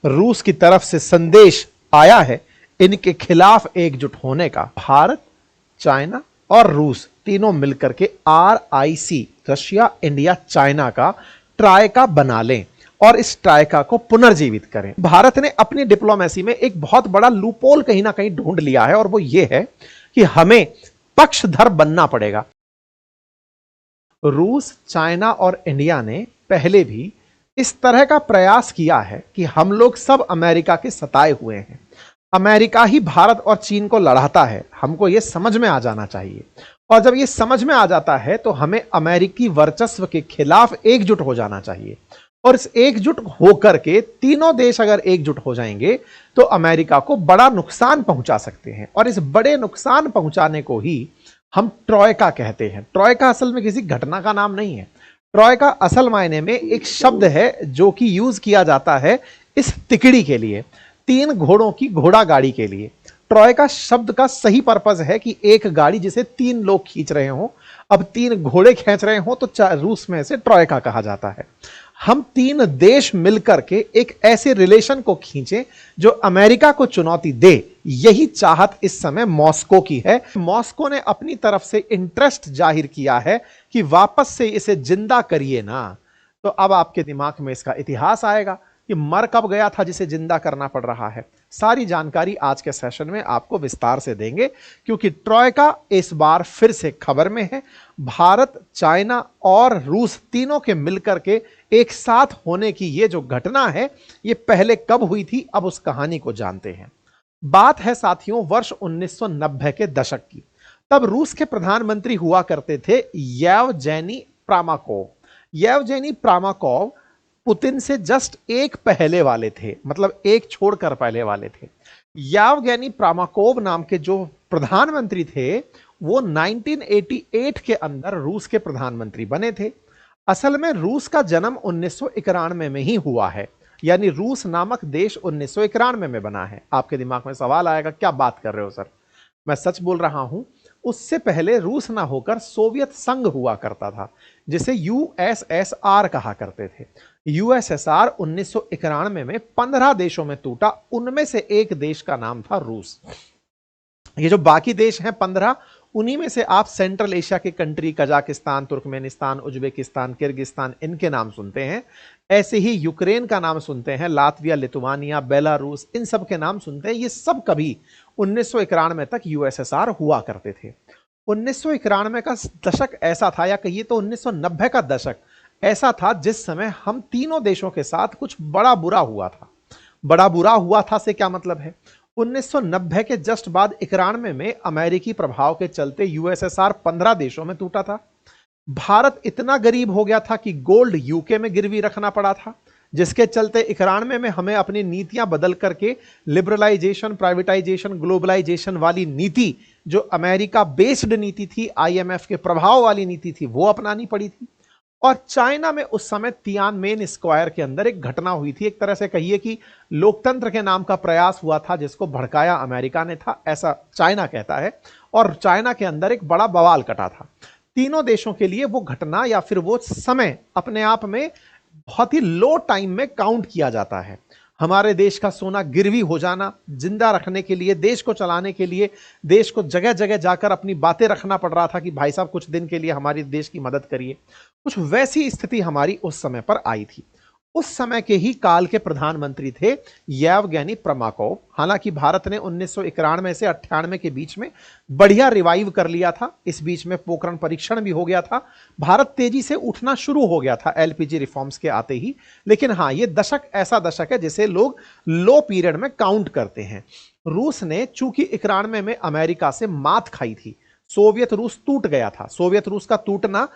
रूस की तरफ से संदेश आया है इनके खिलाफ एकजुट होने का। भारत, चाइना और रूस तीनों मिलकर के RIC, रशिया, इंडिया, चाइना का ट्राइका बना लें और इस ट्राइका को पुनर्जीवित करें। भारत ने अपनी डिप्लोमेसी में एक बहुत बड़ा लूपहोल कहीं ना कहीं ढूंढ लिया है और वो ये है कि हमें पक्षधर बनना पड़ेगा। रूस, चाइना और इंडिया ने पहले भी इस तरह का प्रयास किया है कि हम लोग सब अमेरिका के सताए हुए हैं, अमेरिका ही भारत और चीन को लड़ाता है, हमको यह समझ में आ जाना चाहिए। और जब यह समझ में आ जाता है तो हमें अमेरिकी वर्चस्व के खिलाफ एकजुट हो जाना चाहिए। और इस एकजुट होकर के तीनों देश अगर एकजुट हो जाएंगे तो अमेरिका को बड़ा नुकसान पहुंचा सकते हैं। और इस बड़े नुकसान पहुंचाने को ही हम ट्रोइका कहते हैं। ट्रोइका असल में किसी घटना का नाम नहीं है। ट्रोइका असल मायने में एक शब्द है जो कि यूज किया जाता है इस तिकड़ी के लिए, 3 घोड़ों की घोड़ा गाड़ी के लिए। ट्रोइका शब्द का सही पर्पज है कि एक गाड़ी जिसे 3 लोग खींच रहे हो, अब 3 घोड़े खींच रहे हो तो रूस में से ट्रोइका कहा जाता है। हम 3 देश मिलकर के एक ऐसे रिलेशन को खींचे जो अमेरिका को चुनौती दे, यही चाहत इस समय मॉस्को की है। मॉस्को ने अपनी तरफ से इंटरेस्ट जाहिर किया है कि वापस से इसे जिंदा करिए ना। तो अब आपके दिमाग में इसका इतिहास आएगा कि मर कब गया था जिसे जिंदा करना पड़ रहा है। सारी जानकारी आज के सेशन में आपको विस्तार से देंगे क्योंकि ट्रोइका इस बार फिर से खबर में है। भारत, चाइना और रूस तीनों के मिलकर के एक साथ होने की ये जो घटना है ये पहले कब हुई थी, अब उस कहानी को जानते हैं। बात है साथियों वर्ष 1990 के दशक की। तब रूस के प्रधानमंत्री हुआ करते थे येवजेनी प्रामाकोव। येवजेनी प्रामाकोव पुतिन से जस्ट एक पहले वाले थे, मतलब एक छोड़कर पहले वाले थे। येवगेनी प्रामाकोव नाम के जो प्रधानमंत्री थे वो 1988 के अंदर रूस के प्रधानमंत्री बने थे। असल में रूस का जन्म 1991 में ही हुआ है, यानी रूस नामक देश 1991 में बना है। आपके दिमाग में सवाल आएगा क्या बात कर रहे हो सर, मैं सच बोल रहा हूं। उससे पहले रूस ना होकर सोवियत संघ हुआ करता था जिसे USSR कहा करते थे। USSR 1991 में 15 देशों में टूटा, उनमें से एक देश का नाम था रूस। ये जो बाकी देश हैं 15, उन्हीं में से आप सेंट्रल एशिया के country Kazakhstan, Turkmenistan, Uzbekistan, Kyrgyzstan इनके नाम सुनते हैं। ऐसे ही यूक्रेन का नाम सुनते हैं, लातविया, लिथुआनिया, बेलारूस, इन सब के नाम सुनते हैं। ये सब कभी 1991 तक USSR हुआ करते थे। 1991 का दशक ऐसा था, या कहिए तो 1990 का दशक ऐसा था जिस समय हम तीनों देशों के साथ कुछ बड़ा बुरा हुआ था। बड़ा बुरा हुआ था से क्या मतलब है, 1990 के जस्ट बाद 91 में अमेरिकी प्रभाव के चलते USSR 15 देशों में टूटा था। भारत इतना गरीब हो गया था कि गोल्ड यूके में गिरवी रखना पड़ा था, जिसके चलते 91 में हमें अपनी नीतियां बदल करके लिबरलाइजेशन, प्राइवेटाइजेशन, ग्लोबलाइजेशन वाली नीति, जो अमेरिका बेस्ड नीति थी, IMF के प्रभाव वाली नीति थी, वो अपनानी पड़ी थी। और चाइना में उस समय तियानमेन स्क्वायर के अंदर एक घटना हुई थी, एक तरह से कहिए कि लोकतंत्र के नाम का प्रयास हुआ था जिसको भड़काया अमेरिका ने था, ऐसा चाइना कहता है। और चाइना के अंदर एक बड़ा बवाल कटा था। तीनों देशों के लिए वो घटना या फिर वो समय अपने आप में बहुत ही लो टाइम में काउंट किया जाता है। हमारे देश का सोना गिरवी हो जाना, जिंदा रखने के लिए, देश को चलाने के लिए देश को जगह जगह जाकर अपनी बातें रखना पड़ रहा था कि भाई साहब कुछ दिन के लिए हमारी देश की मदद करिए। कुछ वैसी स्थिति हमारी उस समय पर आई थी। उस समय के ही काल के प्रधानमंत्री थे येवगेनी प्रामाकोव। हालांकि भारत ने 1991 से 98 के बीच में बढ़िया रिवाइव कर लिया था। इस बीच में पोखरण परीक्षण भी हो गया था। भारत तेजी से उठना शुरू हो गया था LPG रिफॉर्म्स के आते ही। लेकिन हाँ, ये दशक ऐसा दशक है जिसे लोग लो पीरियड में काउंट करते हैं। रूस ने चूंकि 91 में अमेरिका से मात खाई थी, सोवियत रूस टूट गया था। सोवियत रूस का टूटना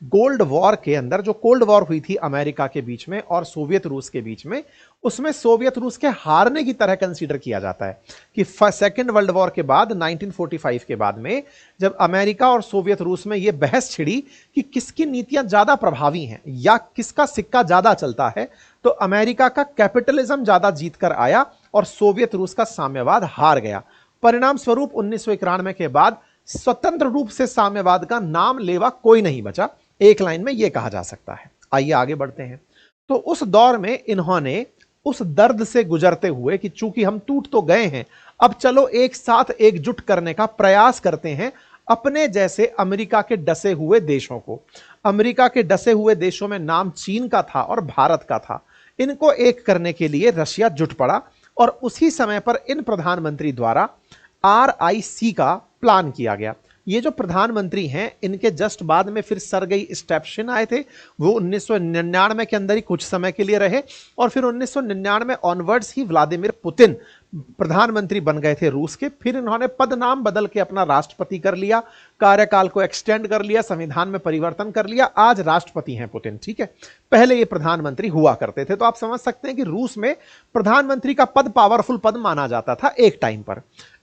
कोल्ड वॉर के अंदर, जो कोल्ड वॉर हुई थी अमेरिका के बीच में और सोवियत रूस के बीच में, उसमें सोवियत रूस के हारने की तरह कंसीडर किया जाता है कि सेकेंड वर्ल्ड वॉर के बाद 1945 के बाद में जब अमेरिका और सोवियत रूस में यह बहस छिड़ी कि किसकी नीतियां ज्यादा प्रभावी हैं या किसका सिक्का ज्यादा चलता है, तो अमेरिका का कैपिटलिज्म ज्यादा जीत कर आया और सोवियत रूस का साम्यवाद हार गया। परिणाम स्वरूप 1991 के बाद स्वतंत्र रूप से साम्यवाद का नाम लेवा कोई नहीं बचा। एक लाइन में यह कहा जा सकता है। आइए आगे बढ़ते हैं। तो उस दौर में इन्होंने उस दर्द से गुजरते हुए कि चूंकि हम टूट तो गए हैं, अब चलो एक साथ एकजुट करने का प्रयास करते हैं अपने जैसे अमेरिका के डसे हुए देशों को। अमेरिका के डसे हुए देशों में नाम चीन का था और भारत का था। इनको एक करने के लिए रशिया जुट पड़ा और उसी समय पर इन प्रधानमंत्री द्वारा RIC का प्लान किया गया। ये जो प्रधानमंत्री हैं, इनके जस्ट बाद में फिर सरगेई स्टेपशिन आए थे। वो 1999 के अंदर ही कुछ समय के लिए रहे और फिर 1999 ऑनवर्ड्स ही व्लादिमीर पुतिन प्रधानमंत्री बन गए थे रूस के। फिर इन्होंने पद नाम बदल के अपना राष्ट्रपति कर लिया, कार्यकाल को एक्सटेंड कर लिया, संविधान में परिवर्तन कर लिया, आज राष्ट्रपति हैं पुतिन। ठीक है, पहले ये प्रधानमंत्री हुआ करते थे। तो आप समझ सकते हैं कि रूस में प्रधानमंत्री का पद पावरफुल पद माना जाता था एक टाइम पर।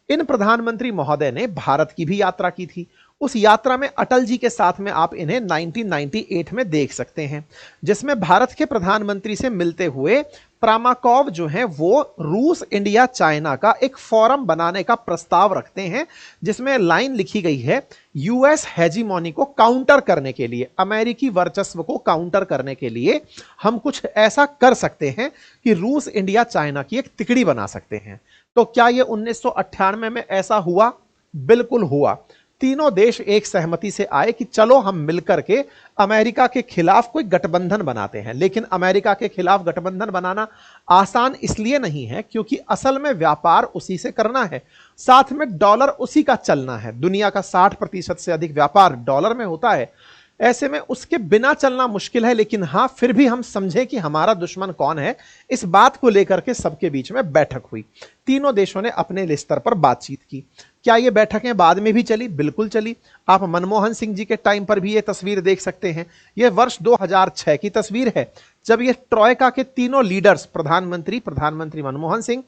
इन प्रधानमंत्री महोदय ने भारत की भी यात्रा की थी। उस यात्रा में अटल जी के साथ में आप इन्हें 1998 में देख सकते हैं, जिसमें भारत के प्रधानमंत्री से मिलते हुए प्रामाकॉव जो हैं वो रूस इंडिया चाइना का एक फोरम बनाने का प्रस्ताव रखते हैं, जिसमें लाइन लिखी गई है, यूएस हेजीमोनी को काउंटर करने के लिए, अमेरिकी वर्चस्व को काउंटर करने के लिए हम कुछ ऐसा कर सकते हैं कि रूस इंडिया चाइना की एक तिकड़ी बना सकते हैं। तो क्या यह 1998 में ऐसा हुआ? बिल्कुल हुआ। तीनों देश एक सहमति से आए कि चलो हम मिलकर के अमेरिका के खिलाफ कोई गठबंधन बनाते हैं। लेकिन अमेरिका के खिलाफ गठबंधन बनाना आसान इसलिए नहीं है क्योंकि असल में व्यापार उसी से करना है, साथ में डॉलर उसी का चलना है। दुनिया का 60% से अधिक व्यापार डॉलर में होता है। ऐसे में उसके बिना चलना मुश्किल है। लेकिन हां, फिर भी हम समझे कि हमारा दुश्मन कौन है, इस बात को लेकर के सबके बीच में बैठक हुई। तीनों देशों ने अपने स्तर पर बातचीत की। क्या ये बैठकें बाद में भी चली? बिल्कुल चली। आप मनमोहन सिंह जी के टाइम पर भी ये तस्वीर देख सकते हैं। यह वर्ष 2006 की तस्वीर है, जब ये ट्रॉयका के तीनों लीडर्स, प्रधानमंत्री मनमोहन सिंह,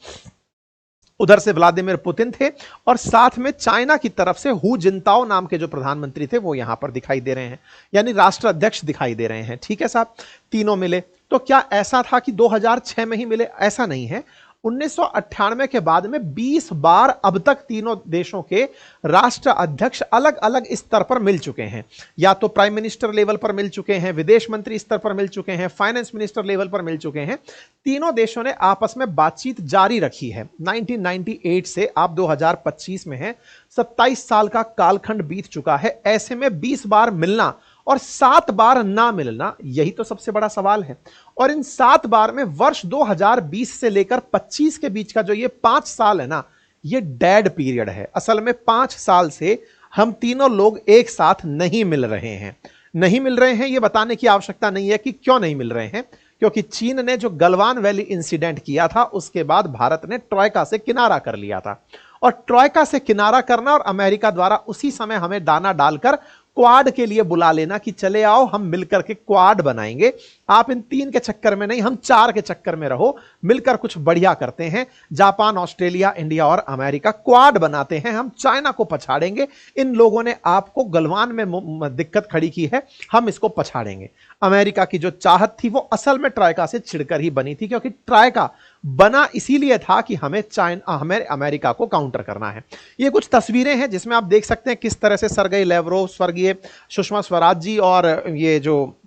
उधर से व्लादिमीर पुतिन थे और साथ में चाइना की तरफ से हु जिनताओ नाम के जो प्रधानमंत्री थे वो यहां पर दिखाई दे रहे हैं, यानी राष्ट्र अध्यक्ष दिखाई दे रहे हैं। ठीक है साहब, तीनों मिले। तो क्या ऐसा था कि 2006 में ही मिले? ऐसा नहीं है। 1998 के बाद में 20 बार अब तक तीनों देशों के राष्ट्र अध्यक्ष अलग अलग स्तर पर मिल चुके हैं। या तो प्राइम मिनिस्टर लेवल पर मिल चुके हैं, विदेश मंत्री स्तर पर मिल चुके हैं, फाइनेंस मिनिस्टर लेवल पर मिल चुके हैं। तीनों देशों ने आपस में बातचीत जारी रखी है। 1998 से आप 2025 में हैं, 27 साल का कालखंड बीत चुका है। ऐसे में 20 बार मिलना और 7 बार ना मिलना, यही तो सबसे बड़ा सवाल है। और इन 7 बार में वर्ष 2020 से लेकर 25 के बीच का जो ये 5 साल है ना, ये डेड पीरियड है। असल में 5 साल से हम तीनों लोग एक साथ नहीं मिल रहे हैं। नहीं मिल रहे हैं ये बताने की आवश्यकता नहीं है कि क्यों नहीं मिल रहे हैं, क्योंकि चीन ने जो गलवान वैली इंसिडेंट किया था उसके बाद भारत ने ट्रॉयका से किनारा कर लिया था। और ट्रॉयका से किनारा करना और अमेरिका द्वारा उसी समय हमें दाना डालकर क्वाड के लिए बुला लेना कि चले आओ हम मिलकर के क्वाड बनाएंगे। आप इन 3 के चक्कर में नहीं, हम 4 के चक्कर में रहो, मिलकर कुछ बढ़िया करते हैं। जापान, ऑस्ट्रेलिया, इंडिया और अमेरिका क्वाड बनाते हैं, हम चाइना को पछाड़ेंगे। इन लोगों ने आपको गलवान में दिक्कत खड़ी की है, हम इसको पछाड़ेंगे। अमेरिका की जो चाहत थी वो असल में ट्राइका से छिड़कर ही बनी थी, क्योंकि ट्राइका बना इसीलिए था कि हमें अमेरिका को काउंटर करना है। ये कुछ तस्वीरें हैं जिसमें आप देख सकते हैं किस तरह से सरगेई लेवरोव, स्वर्गीय सुषमा स्वराज जी और ये जो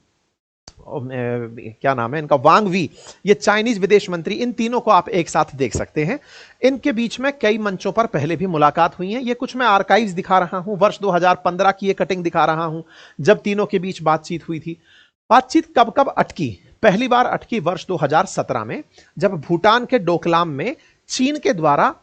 क्या नाम है इनका, वांग वी, ये चाइनीज विदेश मंत्री, इन तीनों को आप एक साथ देख सकते हैं। इनके बीच में कई मंचों पर पहले भी मुलाकात हुई है। ये कुछ मैं आर्काइव्स दिखा रहा हूं, वर्ष 2015 की ये कटिंग दिखा रहा हूं, जब तीनों के बीच बातचीत हुई थी। बातचीत कब कब अटकी? पहली बार अटकी वर्ष 2017 में, जब भूटान के डोकलाम में चीन के द्वारा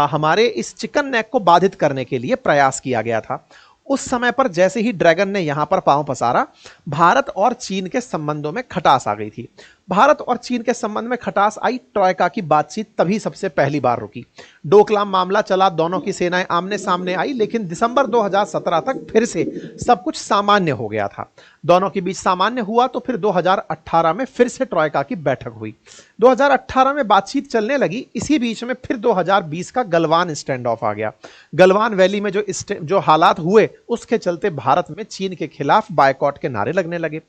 हमारे इस चिकन नेक को बाधित करने के लिए प्रयास किया गया था। उस समय पर जैसे ही ड्रैगन ने यहां पर पांव पसारा, भारत और चीन के संबंधों में खटास आ गई थी। भारत और चीन के संबंध में खटास आई, ट्रॉयका की बातचीत तभी सबसे पहली बार रुकी। डोकलाम मामला चला, दोनों की सेनाएं आमने सामने आई, लेकिन दिसंबर 2017 तक फिर से सब कुछ सामान्य हो गया था। दोनों के बीच सामान्य हुआ तो फिर 2018 में फिर से ट्रॉयका की बैठक हुई। 2018 में बातचीत चलने लगी, इसी बीच में फिर 2020 का गलवान स्टैंड ऑफ आ गया। गलवान वैली में जो हालात हुए उसके चलते भारत में चीन के खिलाफ बायकॉट के नारे लगने लगे।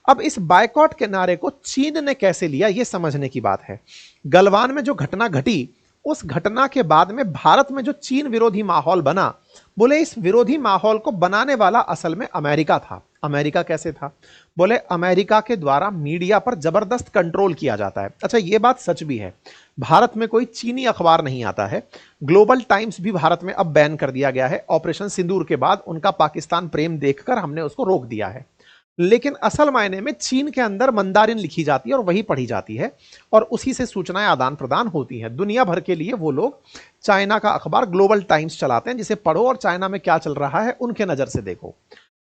अब इस बायकॉट के नारे को चीन ने कैसे लिया, यह समझने की बात है। गलवान में जो घटना घटी, उस घटना के बाद में भारत में जो चीन विरोधी माहौल बना, बोले इस विरोधी माहौल को बनाने वाला असल में अमेरिका था। अमेरिका कैसे था? बोले अमेरिका के द्वारा मीडिया पर जबरदस्त कंट्रोल किया जाता है। अच्छा, ये बात सच भी है। भारत में कोई चीनी अखबार नहीं आता है। ग्लोबल टाइम्स भी भारत में अब बैन कर दिया गया है। ऑपरेशन सिंदूर के बाद उनका पाकिस्तान प्रेम देखकर हमने उसको रोक दिया है। लेकिन असल मायने में चीन के अंदर मंदारिन लिखी जाती है और वही पढ़ी जाती है और उसी से सूचनाएं आदान प्रदान होती हैं। दुनिया भर के लिए वो लोग चाइना का अखबार ग्लोबल टाइम्स चलाते हैं, जिसे पढ़ो और चाइना में क्या चल रहा है उनके नजर से देखो।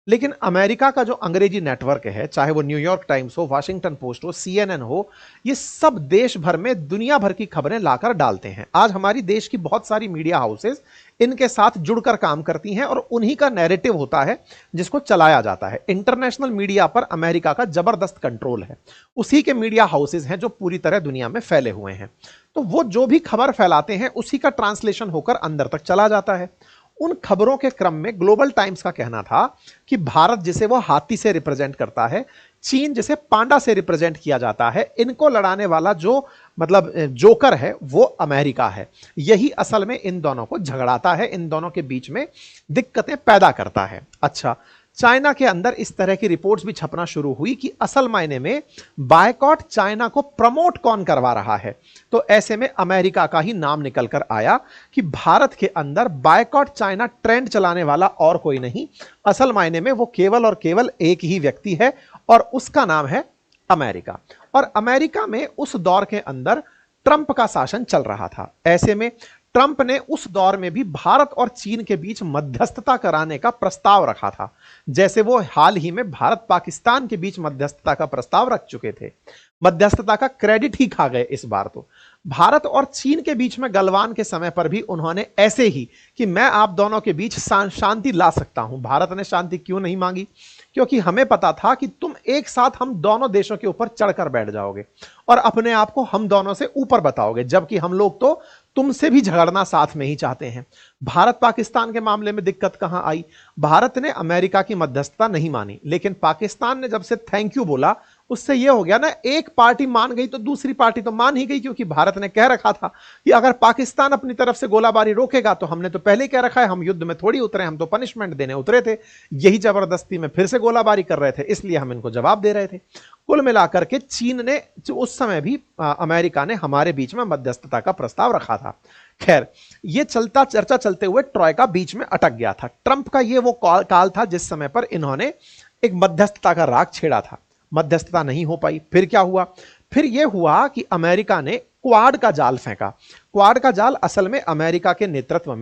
लेकिन अमेरिका का जो अंग्रेजी नेटवर्क है, चाहे वो न्यूयॉर्क टाइम्स हो, वाशिंगटन पोस्ट हो, CNN हो, ये सब देश भर में दुनिया भर की खबरें लाकर डालते हैं। आज हमारी देश की बहुत सारी मीडिया हाउसेस इनके साथ जुड़कर काम करती हैं और उन्हीं का नैरेटिव होता है जिसको चलाया जाता है। इंटरनेशनल मीडिया पर अमेरिका का जबरदस्त कंट्रोल है। उसी के मीडिया हाउसेस हैं जो पूरी तरह दुनिया में फैले हुए हैं। तो वो जो भी खबर फैलाते हैं उसी का ट्रांसलेशन होकर अंदर तक चला जाता है। उन खबरों के क्रम में ग्लोबल टाइम्स का कहना था कि भारत जिसे वो हाथी से रिप्रेजेंट करता है, चीन जिसे पांडा से रिप्रेजेंट किया जाता है, इनको लड़ाने वाला जो मतलब जोकर है वो अमेरिका है। यही असल में इन दोनों को झगड़ाता है, इन दोनों के बीच में दिक्कतें पैदा करता है। अच्छा, चाइना के अंदर इस तरह की रिपोर्ट्स भी छपना शुरू हुई कि असल मायने में बायकॉट चाइना को प्रमोट कौन करवा रहा है। तो ऐसे में अमेरिका का ही नाम निकल कर आया कि भारत के अंदर बायकॉट चाइना ट्रेंड चलाने वाला और कोई नहीं, असल मायने में वो केवल और केवल एक ही व्यक्ति है और उसका नाम है अमेरिका। और अमेरिका में उस दौर के अंदर ट्रंप का शासन चल रहा था। ऐसे में ट्रंप ने उस दौर में भी भारत और चीन के बीच मध्यस्थता कराने का प्रस्ताव रखा था, जैसे वो हाल ही में भारत पाकिस्तान के बीच मध्यस्थता का प्रस्ताव रख चुके थे। मध्यस्थता का क्रेडिट ही खा गए इस बार। तो भारत और चीन के बीच में गलवान के समय पर भी उन्होंने ऐसे ही कि मैं आप दोनों के बीच शांति ला सकता हूं। भारत ने शांति क्यों नहीं मांगी? क्योंकि हमें पता था कि तुम एक साथ हम दोनों देशों के ऊपर चढ़कर बैठ जाओगे और अपने आप को हम दोनों से ऊपर बताओगे, जबकि हम लोग तो तुमसे भी झगड़ना साथ में ही चाहते हैं। भारत पाकिस्तान के मामले में दिक्कत कहां आई? भारत ने अमेरिका की मध्यस्थता नहीं मानी, लेकिन पाकिस्तान ने जब से थैंक यू बोला, उससे यह हो गया ना, एक पार्टी मान गई तो दूसरी पार्टी तो मान ही गई। क्योंकि भारत ने कह रखा था कि अगर पाकिस्तान अपनी तरफ से गोलाबारी रोकेगा तो हमने तो पहले कह रखा है, हम युद्ध में थोड़ी उतरे, हम तो पनिशमेंट देने उतरे थे। यही जबरदस्ती में फिर से गोलाबारी कर रहे थे, इसलिए हम इनको जवाब दे रहे थे। कुल मिलाकर के चीन ने उस समय भी अमेरिका ने हमारे बीच में मध्यस्थता का प्रस्ताव रखा था। खैर, ये चर्चा चलते हुए ट्रॉयका बीच में अटक गया था। ट्रंप का ये वो काल था जिस समय पर इन्होंने एक मध्यस्थता का राग छेड़ा था। मध्यस्थता नहीं हो पाई। फिर क्या हुआ? फिर यह हुआ कि अमेरिका ने क्वाड का जाल फेंका। क्वाड का जाल असल में अमेरिका के नेतृत्व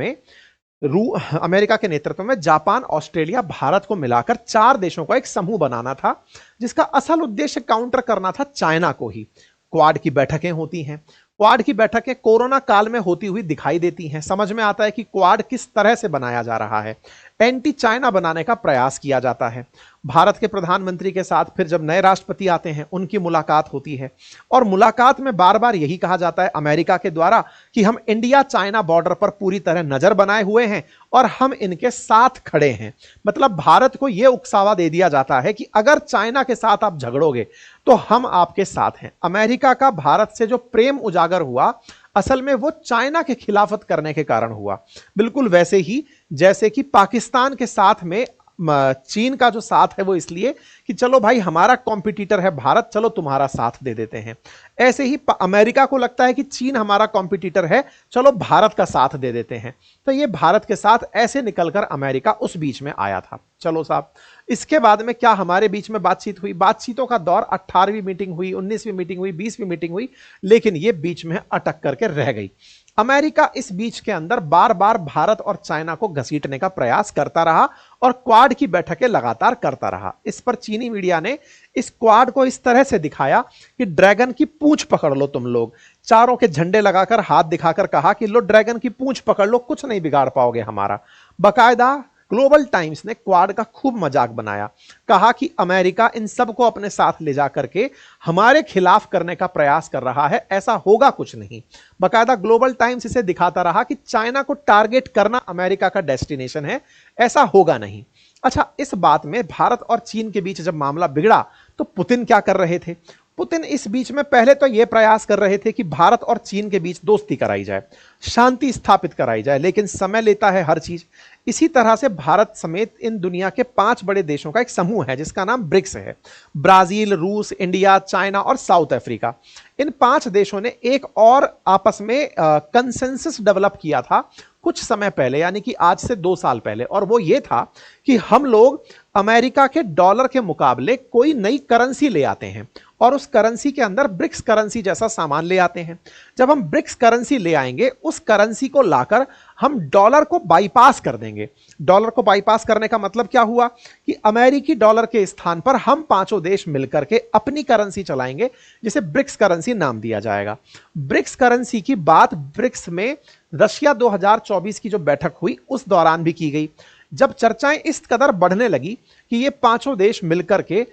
में जापान, ऑस्ट्रेलिया, भारत को मिलाकर 4 देशों का एक समूह बनाना था, जिसका असल उद्देश्य काउंटर करना था चाइना को ही। क्वाड की बैठकें होती हैं। क्वाड की बैठकें कोरोना काल में होती हुई दिखाई देती हैं। समझ में आता है कि क्वाड किस तरह से बनाया जा रहा है। एंटी चाइना बनाने का प्रयास किया जाता है। भारत के प्रधानमंत्री के साथ फिर जब नए राष्ट्रपति आते हैं उनकी मुलाकात होती है और मुलाकात में बार बार यही कहा जाता है अमेरिका के द्वारा कि हम इंडिया चाइना बॉर्डर पर पूरी तरह नजर बनाए हुए हैं और हम इनके साथ खड़े हैं। मतलब भारत को यह उकसावा दे दिया जाता है कि अगर चाइना के साथ आप झगड़ोगे तो हम आपके साथ हैं। अमेरिका का भारत से जो प्रेम उजागर हुआ, असल में वो चाइना के खिलाफत करने के कारण हुआ। बिल्कुल वैसे ही जैसे कि पाकिस्तान के साथ में चीन का जो साथ है वो इसलिए कि चलो भाई हमारा कॉम्पिटिटर है भारत, चलो तुम्हारा साथ दे देते हैं। ऐसे ही अमेरिका को लगता है कि चीन हमारा कॉम्पिटिटर है, चलो भारत का साथ दे देते हैं। तो ये भारत के साथ ऐसे निकलकर अमेरिका उस बीच में आया था। चलो साहब, इसके बाद में क्या हमारे बीच में बातचीत हुई? बातचीतों का दौर 18वीं मीटिंग हुई, 19वीं मीटिंग हुई, 20वीं मीटिंग हुई, लेकिन ये बीच में अटक करके रह गई। अमेरिका इस बीच के अंदर बार बार भारत और चाइना को घसीटने का प्रयास करता रहा और क्वाड की बैठकें लगातार करता रहा। इस पर चीनी मीडिया ने इस क्वाड को इस तरह से दिखाया कि ड्रैगन की पूंछ पकड़ लो तुम लोग। चारों के झंडे लगाकर हाथ दिखाकर कहा कि लो ड्रैगन की पूंछ पकड़ लो, कुछ नहीं बिगाड़ पाओगे हमारा। बकायदा ग्लोबल टाइम्स ने क्वाड का खूब मजाक बनाया, कहा कि अमेरिका इन सबको अपने साथ ले जाकर के हमारे खिलाफ करने का प्रयास कर रहा है, ऐसा होगा कुछ नहीं। बकायदा ग्लोबल टाइम्स इसे दिखाता रहा कि चाइना को टारगेट करना अमेरिका का डेस्टिनेशन है, ऐसा होगा नहीं। अच्छा, इस बात में भारत और चीन के बीच जब मामला बिगड़ा तो पुतिन क्या कर रहे थे? पुतिन इस बीच में पहले तो यह प्रयास कर रहे थे कि भारत और चीन के बीच दोस्ती कराई जाए, शांति स्थापित कराई जाए, लेकिन समय लेता है हर चीज। इसी तरह से भारत समेत इन दुनिया के 5 बड़े देशों का एक समूह है जिसका नाम ब्रिक्स है। ब्राजील, रूस, इंडिया, चाइना और साउथ अफ्रीका, इन 5 देशों ने एक और आपस में कंसेंसस डेवलप किया था कुछ समय पहले, यानी कि आज से 2 साल पहले, और वो ये था कि हम लोग अमेरिका के डॉलर के मुकाबले कोई नई करेंसी ले आते हैं और उस करेंसी के अंदर ब्रिक्स करेंसी जैसा सामान ले आते हैं। जब हम ब्रिक्स करेंसी ले आएंगे, उस करेंसी को लाकर हम डॉलर को बाईपास कर देंगे। डॉलर को बाईपास करने का मतलब क्या हुआ कि अमेरिकी डॉलर के स्थान पर हम 5 देश मिलकर के अपनी करेंसी चलाएंगे, जिसे ब्रिक्स करेंसी नाम दिया जाएगा। ब्रिक्स करेंसी की बात ब्रिक्स में रशिया 2024 की जो बैठक हुई उस दौरान भी की गई, जब चर्चाएं इस कदर बढ़ने लगी कि ये 5 देश मिलकर के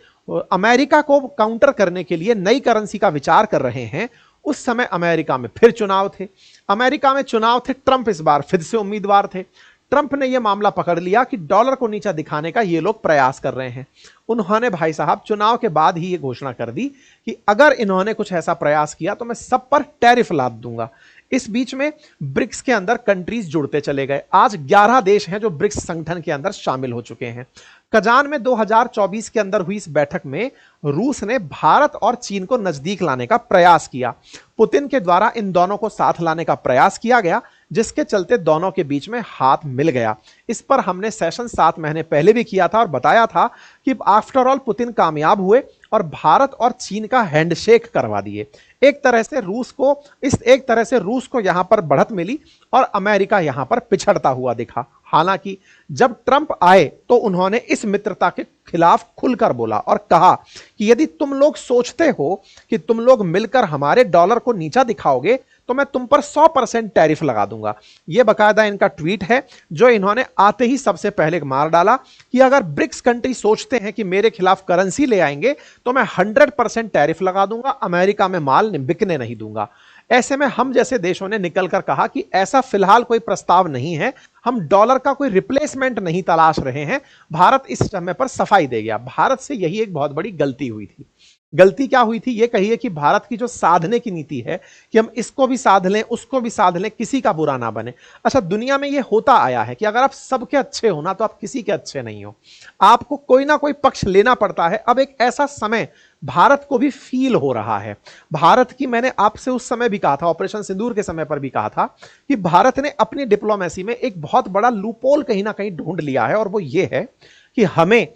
अमेरिका को काउंटर करने के लिए नई करेंसी का विचार कर रहे हैं। उस समय अमेरिका में फिर चुनाव थे, ट्रंप इस बार फिर से उम्मीदवार थे। ट्रंप ने यह मामला पकड़ लिया कि डॉलर को नीचा दिखाने का ये लोग प्रयास कर रहे हैं। उन्होंने भाई साहब चुनाव के बाद ही ये घोषणा कर दी कि अगर इन्होंने कुछ ऐसा प्रयास किया तो मैं सब पर टैरिफ लाद दूंगा। इस बीच में ब्रिक्स के अंदर कंट्रीज जुड़ते चले गए। आज 11 देश हैं जो ब्रिक्स संगठन के अंदर शामिल हो चुके हैं। कजान में 2024 के अंदर हुई इस बैठक में रूस ने भारत और चीन को नजदीक लाने का प्रयास किया। पुतिन के द्वारा इन दोनों को साथ लाने का प्रयास किया गया, जिसके चलते दोनों के बीच में हाथ मिल गया। इस पर हमने सेशन 7 महीने पहले भी किया था और बताया था कि आफ्टर ऑल पुतिन कामयाब हुए और भारत और चीन का हैंडशेक करवा दिए। एक तरह से रूस को यहां पर बढ़त मिली और अमेरिका यहां पर पिछड़ता हुआ दिखा। हालांकि जब ट्रंप आए तो उन्होंने इस मित्रता के खिलाफ खुलकर बोला और कहा कि यदि तुम लोग सोचते हो कि तुम लोग मिलकर हमारे डॉलर को नीचा दिखाओगे तो मैं तुम पर 100% टैरिफ लगा दूंगा। यह बकायदा इनका ट्वीट है जो इन्होंने आते ही सबसे पहले मार डाला कि अगर ब्रिक्स कंट्री सोचते हैं कि मेरे खिलाफ करेंसी ले आएंगे तो मैं 100% टैरिफ लगा दूंगा, अमेरिका में माल बिकने नहीं दूंगा। ऐसे में हम जैसे देशों ने निकलकर कहा कि ऐसा फिलहाल कोई प्रस्ताव नहीं है, हम डॉलर का कोई रिप्लेसमेंट नहीं तलाश रहे हैं। भारत इस समय पर सफाई दे गया। भारत से यही एक बहुत बड़ी गलती हुई थी। गलती क्या हुई थी? ये कहिए कि भारत की जो साधने की नीति है कि हम इसको भी साध लें, उसको भी साध लें, किसी का बुरा ना बने। अच्छा, दुनिया में ये होता आया है कि अगर आप सबके अच्छे हो ना तो आप किसी के अच्छे नहीं हो, आपको कोई ना कोई पक्ष लेना पड़ता है। अब एक ऐसा समय भारत को भी फील हो रहा है। भारत की, मैंने आपसे उस समय भी कहा था, ऑपरेशन सिंदूर के समय पर भी कहा था कि भारत ने अपनी डिप्लोमेसी में एक बहुत बड़ा लूपोल कहीं ना कहीं ढूंढ लिया है, और वो ये है कि हमें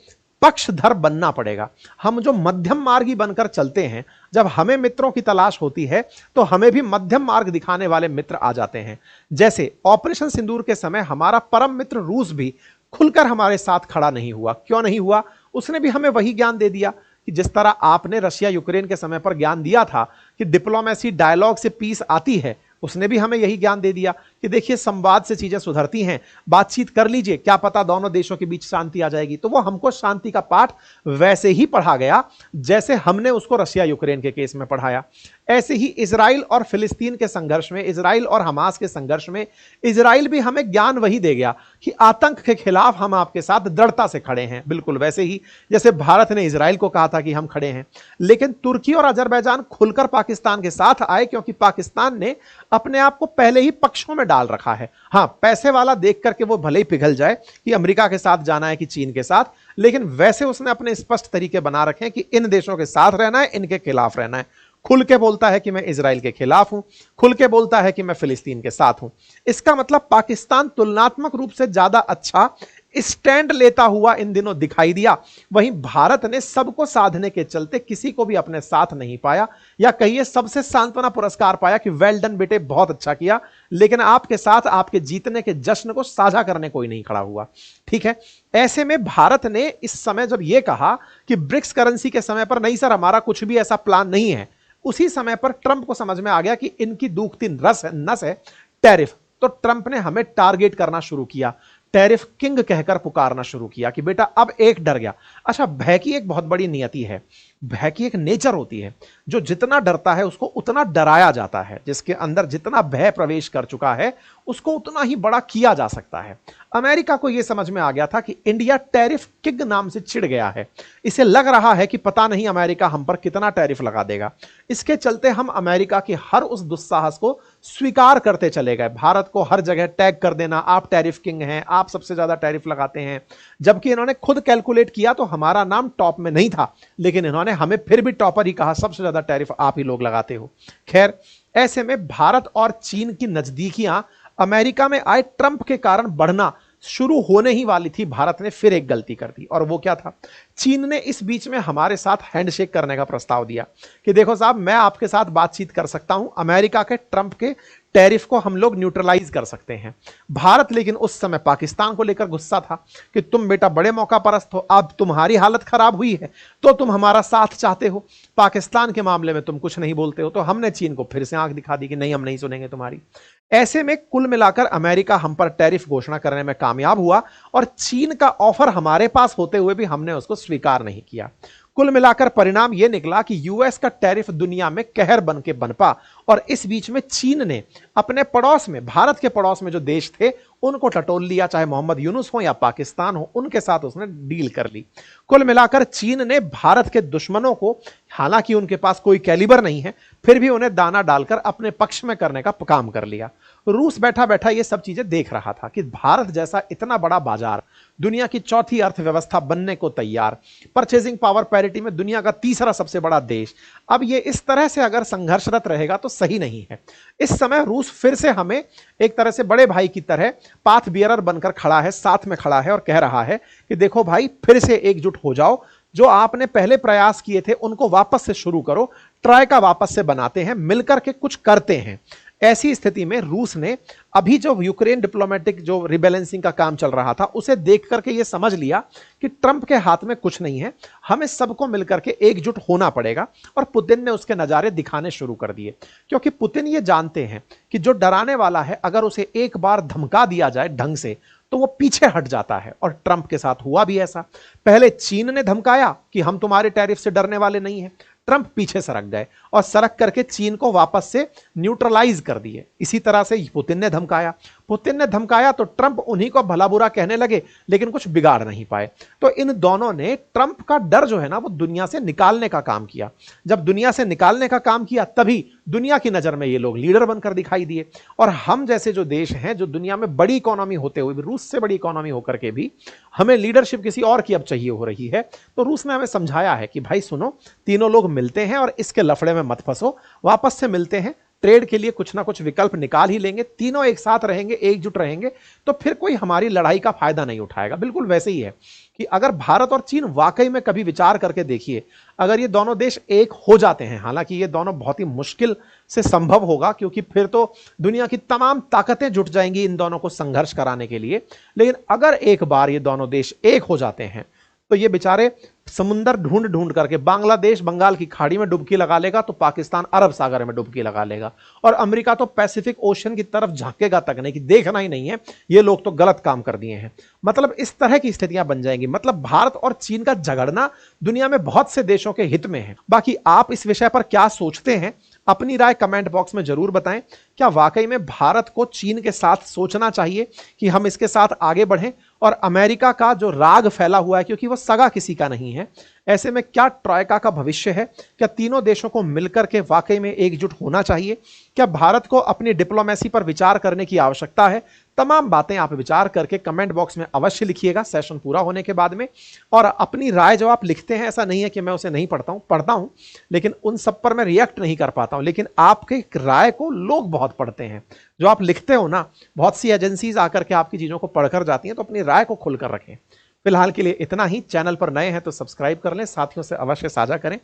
पक्षधर बनना पड़ेगा। हम जो मध्यम मार्गी बनकर चलते हैं, जब हमें मित्रों की तलाश होती है तो हमें भी मध्यम मार्ग दिखाने वाले मित्र आ जाते हैं। जैसे ऑपरेशन सिंदूर के समय हमारा परम मित्र रूस भी खुलकर हमारे साथ खड़ा नहीं हुआ। क्यों नहीं हुआ? उसने भी हमें वही ज्ञान दे दिया कि जिस तरह आपने रशिया यूक्रेन के समय पर ज्ञान दिया था कि डिप्लोमेसी डायलॉग से पीस आती है, उसने भी हमें यही ज्ञान दे दिया कि देखिए संवाद से चीजें सुधरती हैं, बातचीत कर लीजिए, क्या पता दोनों देशों के बीच शांति आ जाएगी। तो वो हमको शांति का पाठ वैसे ही पढ़ा गया जैसे हमने उसको रशिया यूक्रेन के केस में पढ़ाया। ऐसे ही इजराइल और फिलिस्तीन के संघर्ष में, इजराइल और हमास के संघर्ष में इजराइल भी हमें ज्ञान वही दे गया कि आतंक के खिलाफ हम आपके साथ दृढ़ता से खड़े हैं, बिल्कुल वैसे ही जैसे भारत ने इजराइल को कहा था कि हम खड़े हैं। लेकिन तुर्की और अजरबैजान खुलकर पाकिस्तान के साथ आए क्योंकि पाकिस्तान ने अपने आप को पहले ही पक्षों में डाल रखा है। हां, पैसे वाला देख करके वो भले ही पिघल जाए कि अमेरिका के साथ जाना है कि चीन के साथ, लेकिन वैसे उसने अपने स्पष्ट तरीके बना रखे हैं कि इन देशों के साथ रहना है, इनके खिलाफ रहना है। खुल के बोलता है कि मैं इजराइल के खिलाफ हूं, खुल के बोलता है कि मैं फिलिस्तीन के साथ हूं। इसका मतलब पाकिस्तान तुलनात्मक रूप से ज्यादा अच्छा स्टैंड लेता हुआ इन दिनों दिखाई दिया। वहीं भारत ने सबको साधने के चलते किसी को भी अपने साथ नहीं पाया, या कहिए सबसे सांत्वना पुरस्कार पाया कि वेल डन बेटे, बहुत अच्छा किया, लेकिन आपके साथ आपके जीतने के जश्न को साझा करने कोई नहीं खड़ा हुआ। ठीक है, ऐसे में भारत ने इस समय जब यह कहा कि ब्रिक्स करेंसी के समय पर नहीं सर हमारा कुछ भी ऐसा प्लान नहीं है, उसी समय पर ट्रंप को समझ में आ गया कि इनकी दूखती नस है टैरिफ। तो ट्रंप ने हमें टारगेट करना शुरू किया, टैरिफ किंग कहकर पुकारना शुरू किया कि बेटा अब एक डर गया। अच्छा, भय की एक बहुत बड़ी नियति है। भय की एक नेचर होती है। जो जितना डरता है उसको उतना डराया जाता है, जिसके अंदर जितना भय प्रवेश कर चुका है उसको उतना ही बड़ा किया जा सकता है। अमेरिका को यह समझ में आ गया था कि इंडिया टैरिफ किंग नाम से चिढ़ गया है। इसे लग रहा है कि पता नहीं अमेरिका हम पर कितना टैरिफ लगा देगा। इसके चलते हम अमेरिका के हर उस दुस्साहस को स्वीकार करते चले गए। भारत को हर जगह टैग कर देना, आप टैरिफ किंग हैं, आप सबसे ज्यादा टैरिफ लगाते हैं। जबकि इन्होंने खुद कैलकुलेट किया तो हमारा नाम टॉप में नहीं था, लेकिन इन्होंने हमें फिर भी टॉपर ही कहा, सबसे ज्यादा टैरिफ आप ही लोग लगाते हो। खैर, ऐसे में भारत और चीन की नजदीकियां अमेरिका में आए ट्रंप के कारण बढ़ना शुरू होने ही वाली थी। भारत ने फिर एक गलती कर दी, और वो क्या था? चीन ने इस बीच में हमारे साथ हैंडशेक करने का प्रस्ताव दिया कि देखो साहब, मैं आपके साथ बातचीत कर सकता हूं, अमेरिका के ट्रंप के टैरिफ को हम लोग न्यूट्रलाइज कर सकते हैं। भारत लेकिन उस समय पाकिस्तान को लेकर गुस्सा था कि तुम बेटा बड़े मौका परस्त हो, अब तुम्हारी हालत खराब हुई है तो तुम हमारा साथ चाहते हो, पाकिस्तान के मामले में तुम कुछ नहीं बोलते हो। तो हमने चीन को फिर से आंख दिखा दी कि नहीं, हम नहीं सुनेंगे तुम्हारी। ऐसे में कुल मिलाकर अमेरिका हम पर टैरिफ घोषणा करने में कामयाब हुआ, और चीन का ऑफर हमारे पास होते हुए भी हमने उसको स्वीकार नहीं किया। कुल मिलाकर परिणाम यह निकला कि यूएस का टैरिफ दुनिया में कहर बन के बनपा, और इस बीच में चीन ने अपने पड़ोस में, भारत के पड़ोस में जो देश थे उनको टटोल लिया, चाहे मोहम्मद यूनुस हो या पाकिस्तान हो, उनके साथ उसने डील कर ली। कुल मिलाकर चीन ने भारत के दुश्मनों को, हालांकि उनके पास कोई कैलिबर नहीं है, फिर भी उन्हें दाना डालकर अपने पक्ष में करने का काम कर लिया। रूस बैठा बैठा ये सब चीजें देख रहा था कि भारत जैसा इतना बड़ा बाजार, दुनिया की चौथी अर्थव्यवस्था बनने को तैयार, परचेजिंग पावर पैरिटी में दुनिया का तीसरा सबसे बड़ा देश, अब ये इस तरह से अगर संघर्षरत रहेगा तो सही नहीं है। इस समय रूस फिर से हमें एक तरह से बड़े भाई की तरह पाथ बियरर बनकर खड़ा है, साथ में खड़ा है और कह रहा है कि देखो भाई, फिर से एकजुट हो जाओ, जो आपने पहले प्रयास किए थे उनको वापस से शुरू करो, ट्राइका वापस से बनाते हैं, मिलकर के कुछ करते हैं। ऐसी स्थिति में रूस ने अभी जो यूक्रेन डिप्लोमेटिक जो रिबैलेंसिंग का काम चल रहा था उसे देख करके ये समझ लिया कि ट्रंप के हाथ में कुछ नहीं है, हमें सबको मिलकर के एकजुट होना पड़ेगा, और पुतिन ने उसके नजारे दिखाने शुरू कर दिए। क्योंकि पुतिन ये जानते हैं कि जो डराने वाला है, अगर उसे एक बार धमका दिया जाए ढंग से तो वो पीछे हट जाता है, और ट्रंप के साथ हुआ भी ऐसा। पहले चीन ने धमकाया कि हम तुम्हारे टैरिफ से डरने वाले नहीं हैं, ट्रंप पीछे सरक गए और सरक करके चीन को वापस से न्यूट्रलाइज कर दिए। इसी तरह से पुतिन ने धमकाया तो ट्रंप उन्हीं को भला बुरा कहने लगे, लेकिन कुछ बिगाड़ नहीं पाए। तो इन दोनों ने ट्रंप का डर जो है ना, वो दुनिया से निकालने का काम किया। जब दुनिया से निकालने का काम किया, तभी दुनिया की नजर में ये लोग लीडर बनकर दिखाई दिए। और हम जैसे जो देश हैं, जो दुनिया में बड़ी इकोनॉमी होते हुए भी, रूस से बड़ी इकोनॉमी होकर के भी हमें लीडरशिप किसी और की अब चाहिए हो रही है, तो रूस ने हमें समझाया है कि भाई सुनो, तीनों लोग मिलते हैं और इसके लफड़े में मत फंसो, वापस से मिलते हैं, ट्रेड के लिए कुछ ना कुछ विकल्प निकाल ही लेंगे, तीनों एक साथ रहेंगे, एकजुट रहेंगे, तो फिर कोई हमारी लड़ाई का फायदा नहीं उठाएगा। बिल्कुल वैसे ही है कि अगर भारत और चीन वाकई में कभी विचार करके देखिए, अगर ये दोनों देश एक हो जाते हैं, हालांकि ये दोनों बहुत ही मुश्किल से संभव होगा, क्योंकि फिर तो दुनिया की तमाम ताकतें जुट जाएंगी इन दोनों को संघर्ष कराने के लिए, लेकिन अगर एक बार ये दोनों देश एक हो जाते हैं तो ये बेचारे समुंदर ढूंढ ढूंढ करके, बांग्लादेश बंगाल की खाड़ी में डुबकी लगा लेगा तो पाकिस्तान अरब सागर में डुबकी लगा लेगा, और अमेरिका तो पैसिफिक ओशन की तरफ झांकेगा तक नहीं कि देखना ही नहीं है ये लोग तो गलत काम कर दिए हैं। मतलब इस तरह की स्थितियां बन जाएंगी। मतलब भारत और चीन का झगड़ना दुनिया में बहुत से देशों के हित में है। बाकी आप इस विषय पर क्या सोचते हैं, अपनी राय कमेंट बॉक्स में जरूर बताएं। क्या वाकई में भारत को चीन के साथ सोचना चाहिए कि हम इसके साथ आगे बढ़ें, और अमेरिका का जो राग फैला हुआ है, क्योंकि वो सगा किसी का नहीं है, ऐसे में क्या ट्राइका का भविष्य है? क्या तीनों देशों को मिलकर के वाकई में एकजुट होना चाहिए? क्या भारत को अपनी डिप्लोमेसी पर विचार करने की आवश्यकता है? तमाम बातें आप विचार करके कमेंट बॉक्स में अवश्य लिखिएगा सेशन पूरा होने के बाद में। और अपनी राय जो आप लिखते हैं, ऐसा नहीं है कि मैं उसे नहीं पढ़ता हूं, लेकिन उन सब पर मैं रिएक्ट नहीं कर पाता हूं, लेकिन आपके राय को लोग बहुत पढ़ते हैं। जो आप लिखते हो ना, बहुत सी एजेंसीज आकर के आपकी चीजों को पढ़कर जाती हैं, तो अपनी राय को खुलकर रखें। फिलहाल के लिए इतना ही। चैनल पर नए हैं तो सब्सक्राइब कर लें, साथियों से अवश्य साझा करें।